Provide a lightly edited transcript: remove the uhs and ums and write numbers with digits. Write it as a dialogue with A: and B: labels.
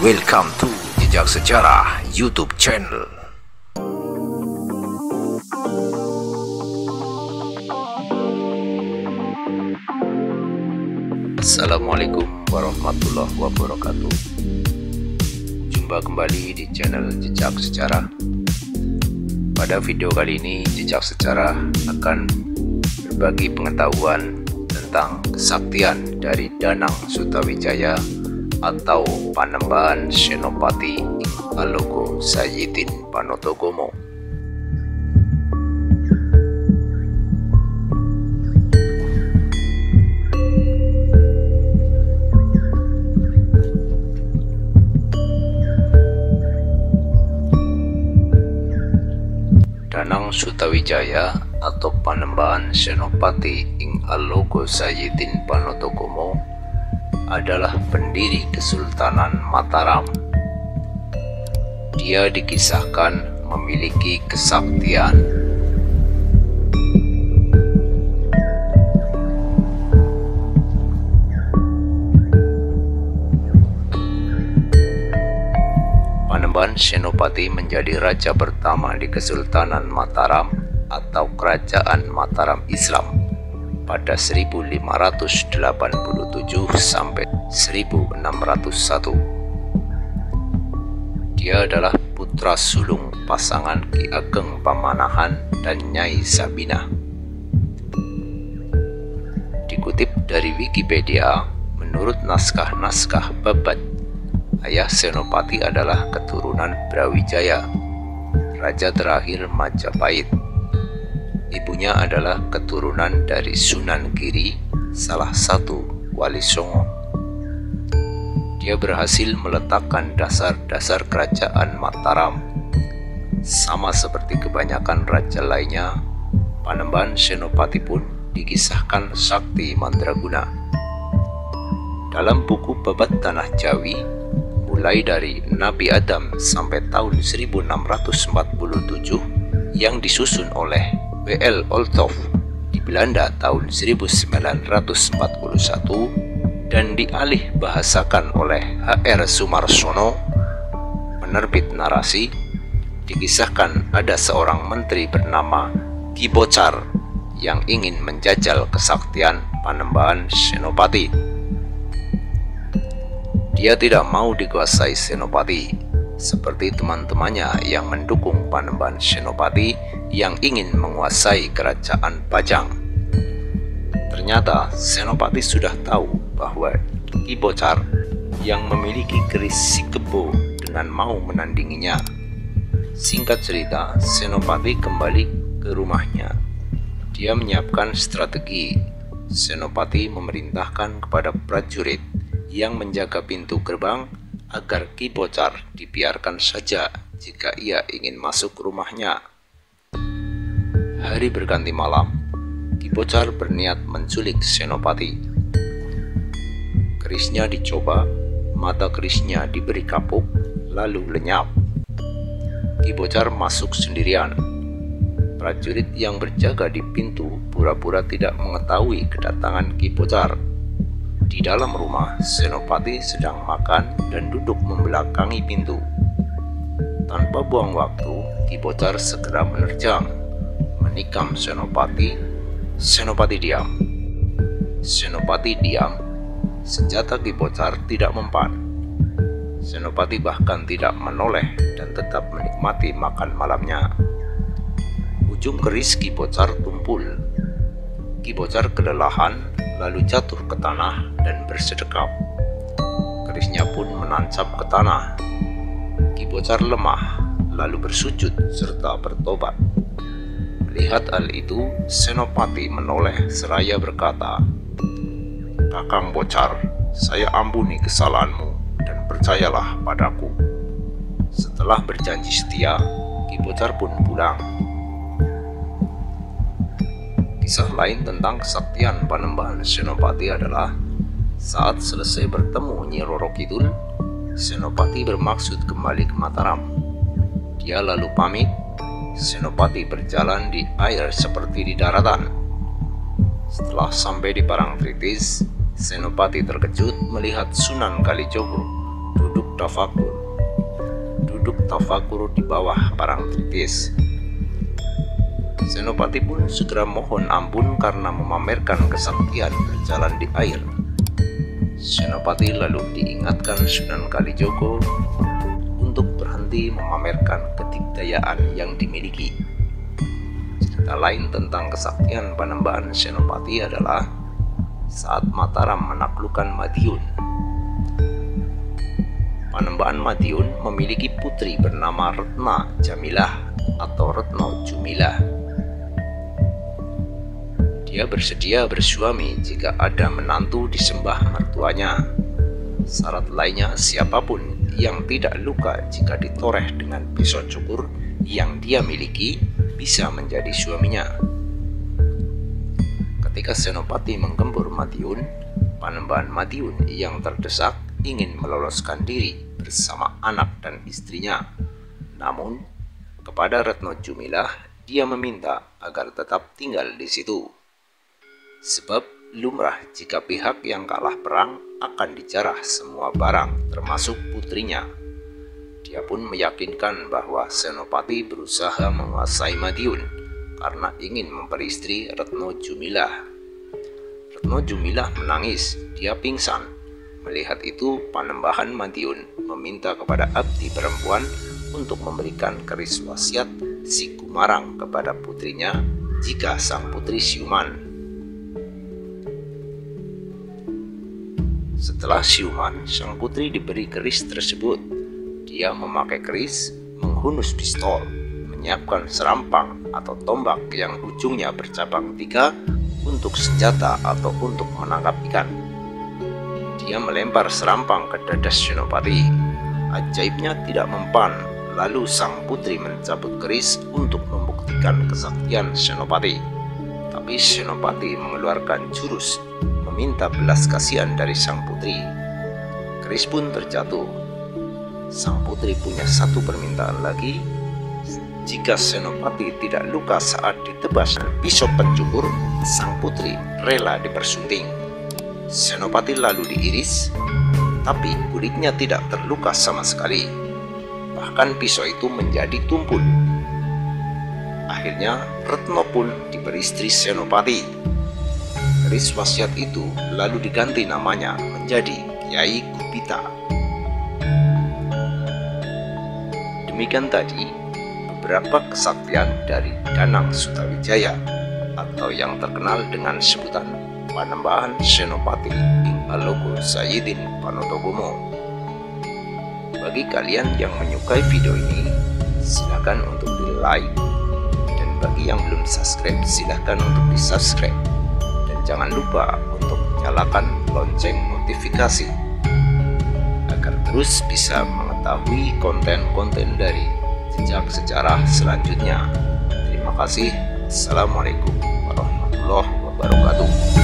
A: Welcome to Jejak Sejarah YouTube channel. Assalamualaikum warahmatullahi wabarakatuh. Jumpa kembali di channel Jejak Sejarah. Pada video kali ini, Jejak Sejarah akan berbagi pengetahuan tentang kesaktian dari Danang Sutawijaya atau Panembahan Senopati ing Alogo Sayidin Panotogomo. Danang Sutawijaya atau Panembahan Senopati ing Alogo Sayidin Panotogomo adalah pendiri Kesultanan Mataram. Dia dikisahkan memiliki kesaktian. Panembahan Senopati menjadi raja pertama di Kesultanan Mataram atau Kerajaan Mataram Islam pada 1587 sampai 1601. Dia adalah putra sulung pasangan Ki Ageng Pamanahan dan Nyai Sabinah. Dikutip dari Wikipedia, menurut naskah-naskah Babat, ayah Senopati adalah keturunan Brawijaya, raja terakhir Majapahit. Ibunya adalah keturunan dari Sunan Giri, salah satu wali Songo. Dia berhasil meletakkan dasar-dasar kerajaan Mataram. Sama seperti kebanyakan raja lainnya, Panembahan Senopati pun dikisahkan sakti mandraguna. Dalam buku Babat Tanah Jawi, mulai dari Nabi Adam sampai tahun 1647 yang disusun oleh W.L. Olthoff di Belanda tahun 1941 dan dialih bahasakan oleh H.R. Sumarsono, penerbit narasi, dikisahkan ada seorang menteri bernama Ki Bocar yang ingin menjajal kesaktian Panembahan Senopati. Dia tidak mau dikuasai Senopati, seperti teman-temannya yang mendukung Panembahan Senopati yang ingin menguasai kerajaan Pajang. Ternyata Senopati sudah tahu bahwa Ki Bocar yang memiliki keris si kebo dengan mau menandinginya. Singkat cerita, Senopati kembali ke rumahnya. Dia menyiapkan strategi. Senopati memerintahkan kepada prajurit yang menjaga pintu gerbang agar Ki Bocar dibiarkan saja jika ia ingin masuk rumahnya. Hari berganti malam, Ki Bocar berniat menculik Senopati. Kerisnya dicoba, mata kerisnya diberi kapuk, lalu lenyap. Ki Bocar masuk sendirian. Prajurit yang berjaga di pintu pura-pura tidak mengetahui kedatangan Ki Bocar. Di dalam rumah, Senopati sedang makan dan duduk membelakangi pintu. Tanpa buang waktu, Ki Bocar segera menerjang, menikam Senopati. Senopati diam. Senopati diam. Senjata Ki Bocar tidak mempan. Senopati bahkan tidak menoleh dan tetap menikmati makan malamnya. Ujung keris Ki Bocar tumpul. Ki Bocar kelelahan, lalu jatuh ke tanah dan bersedekap. Kerisnya pun menancap ke tanah. Ki Bocar lemah, lalu bersujud serta bertobat. Melihat hal itu, Senopati menoleh seraya berkata, "Kakang Bocar, saya ampuni kesalahanmu dan percayalah padaku." Setelah berjanji setia, Ki Bocar pun pulang. Kisah lain tentang kesaktian Panembahan Senopati adalah saat selesai bertemu Nyi Roro Kidul, Senopati bermaksud kembali ke Mataram. Dia lalu pamit. Senopati berjalan di air seperti di daratan. Setelah sampai di Parangtritis, Senopati terkejut melihat Sunan Kalijogo duduk tafakur. Duduk tafakur di bawah Parangtritis. Senopati pun segera mohon ampun karena memamerkan kesaktian berjalan di air. Senopati lalu diingatkan Sunan Kalijogo untuk berhenti memamerkan kedikdayaan yang dimiliki. Cerita lain tentang kesaktian Panembahan Senopati adalah saat Mataram menaklukkan Madiun. Panembahan Madiun memiliki putri bernama Retna Jamilah atau Retno Jumilah. Dia bersedia bersuami jika ada menantu disembah mertuanya. Syarat lainnya, siapapun yang tidak luka jika ditoreh dengan pisau cukur yang dia miliki bisa menjadi suaminya. Ketika Senopati menggempur Madiun, Panembahan Madiun yang terdesak ingin meloloskan diri bersama anak dan istrinya. Namun, kepada Retno Jumilah dia meminta agar tetap tinggal di situ. Sebab lumrah jika pihak yang kalah perang akan dijarah semua barang termasuk putrinya. Dia pun meyakinkan bahwa Senopati berusaha menguasai Madiun karena ingin memperistri Retno Jumilah. Retno Jumilah menangis, dia pingsan. Melihat itu, Panembahan Madiun meminta kepada abdi perempuan untuk memberikan keris wasiat si Gumarang kepada putrinya jika sang putri siuman. Setelah siuman, sang putri diberi keris tersebut. Dia memakai keris, menghunus pistol, menyiapkan serampang atau tombak yang ujungnya bercabang 3 untuk senjata atau untuk menangkap ikan. Dia melempar serampang ke dada Senopati. Ajaibnya tidak mempan, lalu sang putri mencabut keris untuk membuktikan kesaktian Senopati. Tapi Senopati mengeluarkan jurus meminta belas kasihan dari sang putri. Keris pun terjatuh. Sang putri punya satu permintaan lagi. Jika Senopati tidak luka saat ditebas pisau pencukur, sang putri rela dipersunting. Senopati lalu diiris, tapi kulitnya tidak terluka sama sekali. Bahkan pisau itu menjadi tumpul. Akhirnya Retno pun diberi istri Senopati. Keris wasiat itu lalu diganti namanya menjadi Kiai Gupita. Demikian tadi beberapa kesaktian dari Danang Sutawijaya atau yang terkenal dengan sebutan Panembahan Senopati ing Alogo Sayyidin Panotogomo. Bagi kalian yang menyukai video ini, silakan untuk di like, dan bagi yang belum subscribe silakan untuk di subscribe, dan jangan lupa untuk nyalakan lonceng notifikasi agar terus bisa mengetahui konten-konten dari Jejak Sejarah selanjutnya. Terima kasih. Assalamualaikum warahmatullahi wabarakatuh.